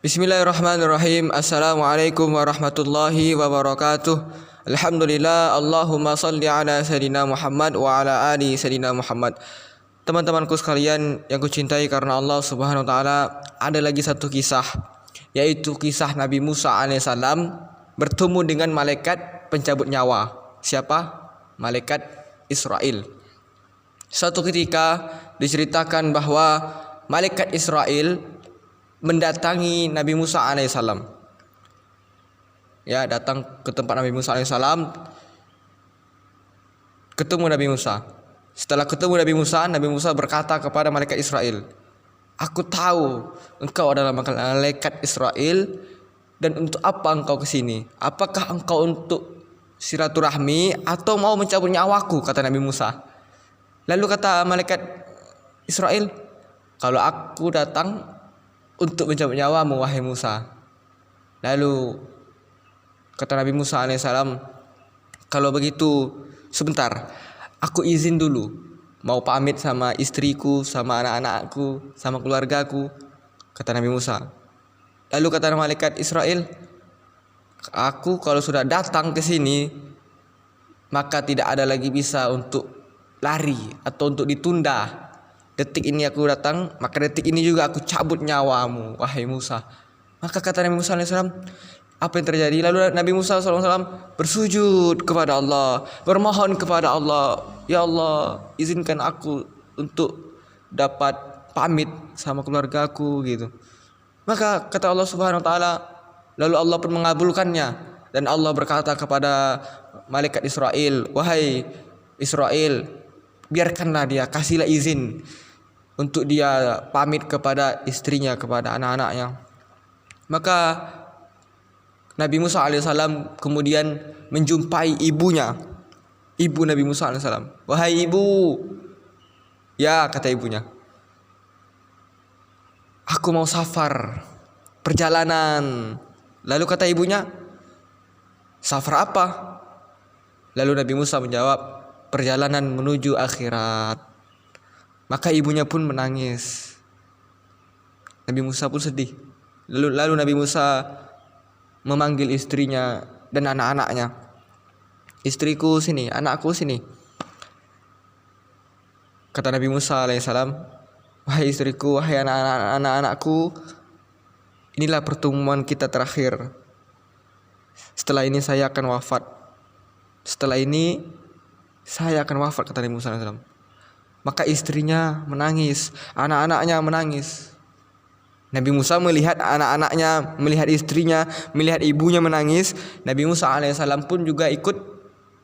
Bismillahirrahmanirrahim. Assalamualaikum warahmatullahi wabarakatuh. Alhamdulillah. Allahumma salli ala Sayyidina Muhammad wa ala ali Sayyidina Muhammad. Teman-temanku sekalian yang kucintai karena Allah Subhanahu wa taala, ada lagi satu kisah, yaitu kisah Nabi Musa alaihissalam bertemu dengan malaikat pencabut nyawa. Siapa? Malaikat Israel. Suatu ketika diceritakan bahwa malaikat Israel mendatangi Nabi Musa alaihissalam. Ya, datang ke tempat Nabi Musa alaihissalam, ketemu Nabi Musa. Setelah ketemu Nabi Musa berkata kepada malaikat Israel, "Aku tahu engkau adalah malaikat Israel, dan untuk apa engkau ke sini? Apakah engkau untuk silaturahmi atau mau mencabut nyawaku?" kata Nabi Musa. Lalu kata malaikat Israel, "Kalau aku datang untuk mencabut nyawamu, wahai Musa." Lalu kata Nabi Musa alaihissalam, "Kalau begitu sebentar, aku izin dulu, mau pamit sama istriku, sama anak-anakku, sama keluargaku," kata Nabi Musa. Lalu kata malaikat Israel, "Aku kalau sudah datang ke sini, maka tidak ada lagi bisa untuk lari atau untuk ditunda. Detik ini aku datang, maka detik ini juga aku cabut nyawamu, wahai Musa." Maka kata Nabi Musa alaihissalam, "Apa yang terjadi?" Lalu Nabi Musa SAW bersujud kepada Allah, bermohon kepada Allah, "Ya Allah, izinkan aku untuk dapat pamit sama keluargaku," gitu. Maka kata Allah Subhanahu wa taala, lalu Allah pun mengabulkannya, dan Allah berkata kepada malaikat Israel, "Wahai Israel, biarkanlah dia, kasihlah izin untuk dia pamit kepada istrinya, kepada anak-anaknya." Maka Nabi Musa alaihissalam kemudian menjumpai ibunya, ibu Nabi Musa alaihissalam. "Wahai ibu." "Ya," kata ibunya, "aku mau safar, perjalanan." Lalu kata ibunya, "Safar apa?" Lalu Nabi Musa menjawab, "Perjalanan menuju akhirat." Maka ibunya pun menangis. Nabi Musa pun sedih. Lalu Nabi Musa memanggil istrinya dan anak-anaknya. "Istriku sini, anakku sini." Kata Nabi Musa alaihissalam, "Wahai istriku, wahai anak-anakku, inilah pertemuan kita terakhir. Setelah ini saya akan wafat. Setelah ini saya akan wafat," kata Nabi Musa alaihissalam. Maka istrinya menangis, anak-anaknya menangis. Nabi Musa melihat anak-anaknya, melihat istrinya, melihat ibunya menangis. Nabi Musa alaihissalam pun juga ikut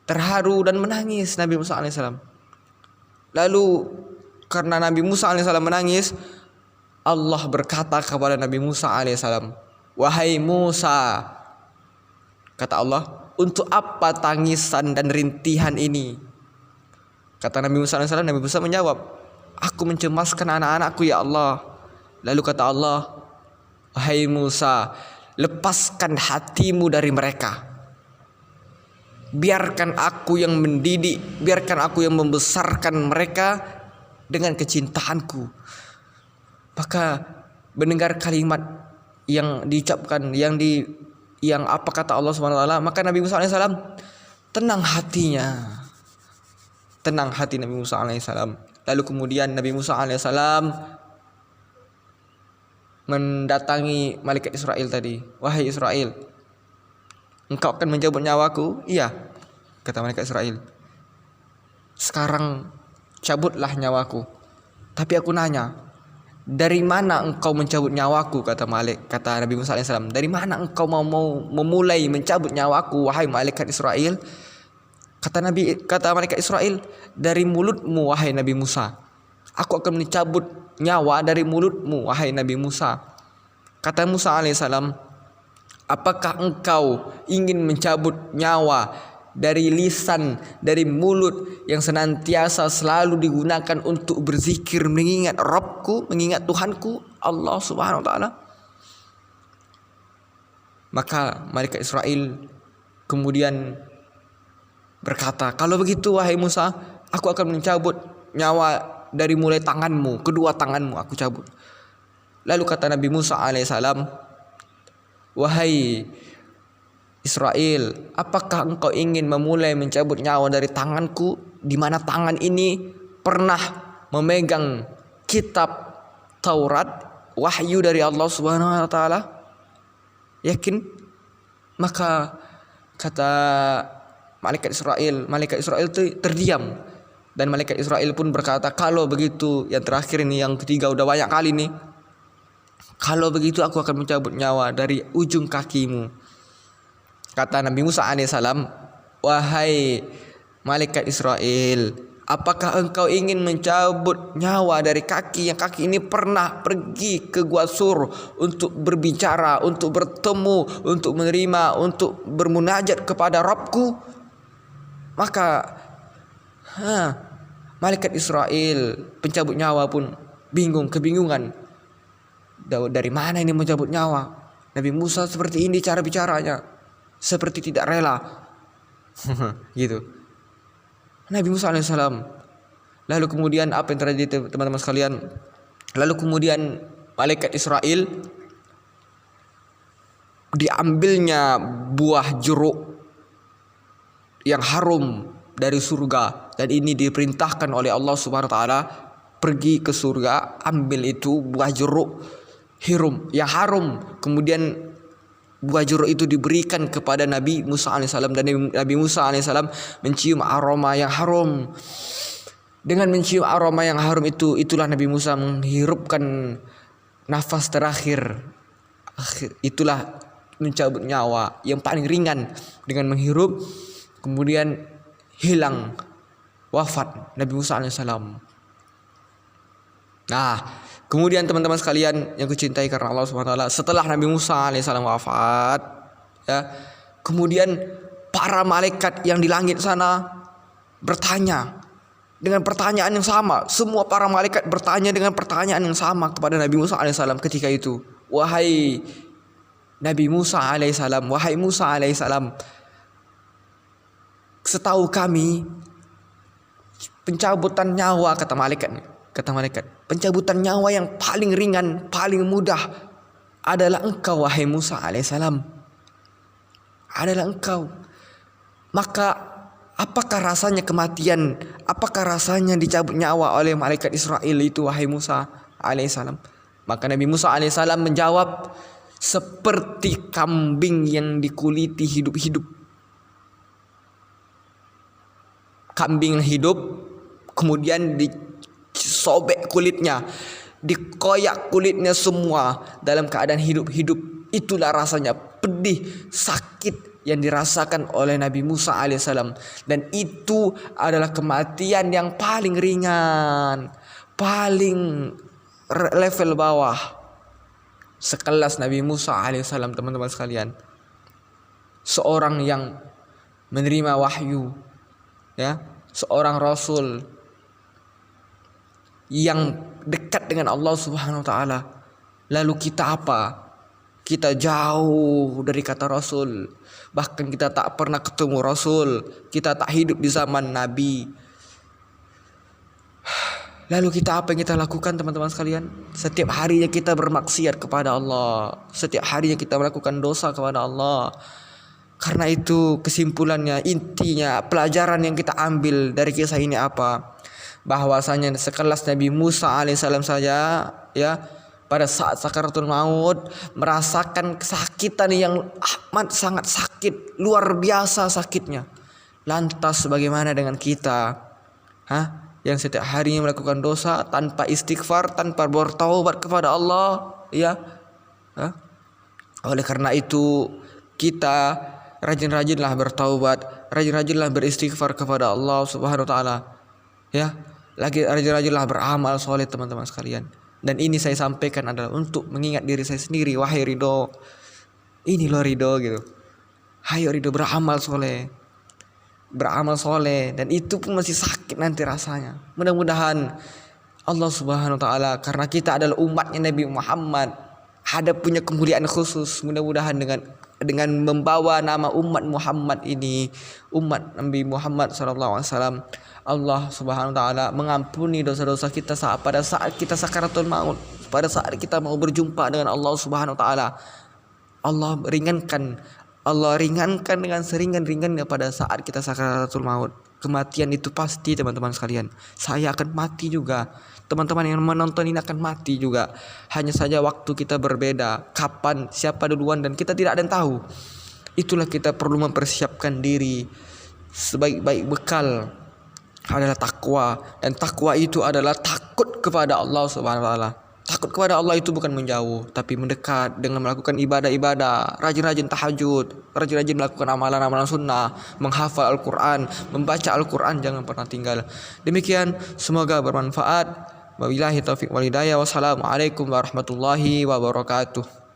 terharu dan menangis. Nabi Musa alaihissalam. Lalu karena Nabi Musa alaihissalam menangis, Allah berkata kepada Nabi Musa alaihissalam, "Wahai Musa," kata Allah, "untuk apa tangisan dan rintihan ini?" Kata Nabi Musa alaihissalam, Nabi Musa menjawab, "Aku mencemaskan anak-anakku, ya Allah." Lalu kata Allah, "Wahai Musa, lepaskan hatimu dari mereka. Biarkan aku yang mendidik, biarkan aku yang membesarkan mereka dengan kecintaanku." Maka mendengar kalimat yang diucapkan, yang apa kata Allah Subhanahu wa taala, maka Nabi Musa alaihissalam tenang hatinya. Tenang hati Nabi Musa alaihissalam. Lalu kemudian Nabi Musa alaihissalam mendatangi malaikat Israel tadi. "Wahai Israel, engkau akan mencabut nyawaku?" "Iya," kata malaikat Israel. "Sekarang cabutlah nyawaku. Tapi aku nanya, dari mana engkau mencabut nyawaku?" kata Nabi Musa alaihissalam. "Dari mana engkau mau memulai mencabut nyawaku, wahai malaikat Israel?" Kata malaikat Israel, "Dari mulutmu, wahai Nabi Musa. Aku akan mencabut nyawa dari mulutmu, wahai Nabi Musa." Kata Musa alaihissalam, "Apakah engkau ingin mencabut nyawa dari lisan, dari mulut yang senantiasa selalu digunakan untuk berzikir, mengingat Rabbku, mengingat Tuhanku, Allah Subhanahu wa taala?" Maka malaikat Israel kemudian berkata, "Kalau begitu wahai Musa, aku akan mencabut nyawa dari mulai tanganmu, kedua tanganmu aku cabut." Lalu kata Nabi Musa alaihissalam, wahai Israel, apakah engkau ingin memulai mencabut nyawa dari tanganku, di mana tangan ini pernah memegang kitab Taurat, wahyu dari Allah Subhanahu wa taala? Yakin? Maka kata malaikat Israel itu terdiam, dan malaikat Israel pun berkata, kalau begitu, yang terakhir ini, yang ketiga udah banyak kali nih, kalau begitu aku akan mencabut nyawa dari ujung kakimu. Kata Nabi Musa alaihissalam, wahai malaikat Israel, apakah engkau ingin mencabut nyawa dari kaki yang kaki ini pernah pergi ke Gua Sur untuk berbicara, untuk bertemu, untuk menerima, untuk bermunajat kepada Rabbku? Maka malaikat Israel, pencabut nyawa pun kebingungan. Dari mana ini mencabut nyawa? Nabi Musa seperti ini cara bicaranya, seperti tidak rela. Gitu. Nabi Musa alaihissalam. Lalu kemudian apa yang terjadi teman-teman sekalian? Lalu kemudian malaikat Israel diambilnya buah jeruk yang harum dari surga, dan ini diperintahkan oleh Allah Subhanahu wa taala, pergi ke surga, ambil itu buah jeruk yang harum. Kemudian buah jeruk itu diberikan kepada Nabi Musa alaihissalam, dan Nabi Musa alaihissalam mencium aroma yang harum. Dengan mencium aroma yang harum itulah Nabi Musa menghirupkan nafas terakhir. Itulah mencabut nyawa yang paling ringan, dengan menghirup kemudian hilang, wafat Nabi Musa alaihissalam. Nah, kemudian teman-teman sekalian yang kucintai karena Allah Subhanahu wa taala, setelah Nabi Musa alaihissalam wafat, ya, kemudian para malaikat yang di langit sana bertanya dengan pertanyaan yang sama. Semua para malaikat bertanya dengan pertanyaan yang sama kepada Nabi Musa alaihissalam ketika itu. Wahai Nabi Musa alaihissalam, wahai Musa alaihissalam, setahu kami pencabutan nyawa, kata malaikat, pencabutan nyawa yang paling ringan, paling mudah adalah engkau, wahai Musa alaihissalam. Adalah engkau. Maka apakah rasanya kematian? Apakah rasanya dicabut nyawa oleh malaikat Israel itu, wahai Musa alaihissalam? Maka Nabi Musa alaihissalam menjawab, seperti kambing yang dikuliti hidup-hidup. Kambing hidup, kemudian disobek kulitnya, dikoyak kulitnya semua dalam keadaan hidup-hidup. Itulah rasanya pedih, sakit yang dirasakan oleh Nabi Musa alaihissalam. Dan itu adalah kematian yang paling ringan, paling level bawah, sekelas Nabi Musa alaihissalam. Teman-teman sekalian, seorang yang menerima wahyu, ya, seorang rasul yang dekat dengan Allah Subhanahu wa taala. Lalu kita apa? Kita jauh dari kata rasul. Bahkan kita tak pernah ketemu rasul. Kita tak hidup di zaman nabi. Lalu kita apa yang kita lakukan, teman-teman sekalian? Setiap harinya kita bermaksiat kepada Allah. Setiap harinya kita melakukan dosa kepada Allah. Karena itu kesimpulannya, intinya, pelajaran yang kita ambil dari kisah ini apa? Bahwasanya sekelas Nabi Musa alaihissalam saja, ya, pada saat sakaratul maut merasakan kesakitan yang amat sangat sakit, luar biasa sakitnya. Lantas bagaimana dengan kita? Yang setiap harinya melakukan dosa tanpa istighfar, tanpa bertaubat kepada Allah, ya. Oleh karena itu kita rajin-rajinlah bertaubat, rajin-rajinlah beristighfar kepada Allah Subhanahu wa taala. Ya, lagi rajin-rajinlah beramal soleh, teman-teman sekalian. Dan ini saya sampaikan adalah untuk mengingat diri saya sendiri. Wahai Ridho, ini loh Ridho gitu. Hayo Ridho, beramal soleh. Dan itu pun masih sakit nanti rasanya. Mudah-mudahan Allah Subhanahu wa taala, karena kita adalah umatnya Nabi Muhammad, ada punya kemuliaan khusus. Mudah-mudahan dengan membawa nama umat Muhammad ini, umat Nabi Muhammad SAW, Allah Subhanahu wa taala mengampuni dosa-dosa kita pada saat kita sakaratul maut, pada saat kita mau berjumpa dengan Allah Subhanahu wa taala. Allah ringankan dengan seringan-ringannya pada saat kita sakaratul maut. Kematian itu pasti, teman-teman sekalian. Saya akan mati juga. Teman-teman yang menonton ini akan mati juga. Hanya saja waktu kita berbeda. Kapan, siapa duluan, dan kita tidak ada yang tahu. Itulah kita perlu mempersiapkan diri. Sebaik-baik bekal adalah takwa, dan takwa itu adalah takut kepada Allah Subhanahu wa taala. Takut kepada Allah itu bukan menjauh, tapi mendekat dengan melakukan ibadah-ibadah, rajin-rajin tahajud, rajin-rajin melakukan amalan-amalan sunnah, menghafal Al-Quran, membaca Al-Quran, jangan pernah tinggal. Demikian, semoga bermanfaat. Wabillahi taufiq wal hidayah. Wassalamualaikum warahmatullahi wabarakatuh.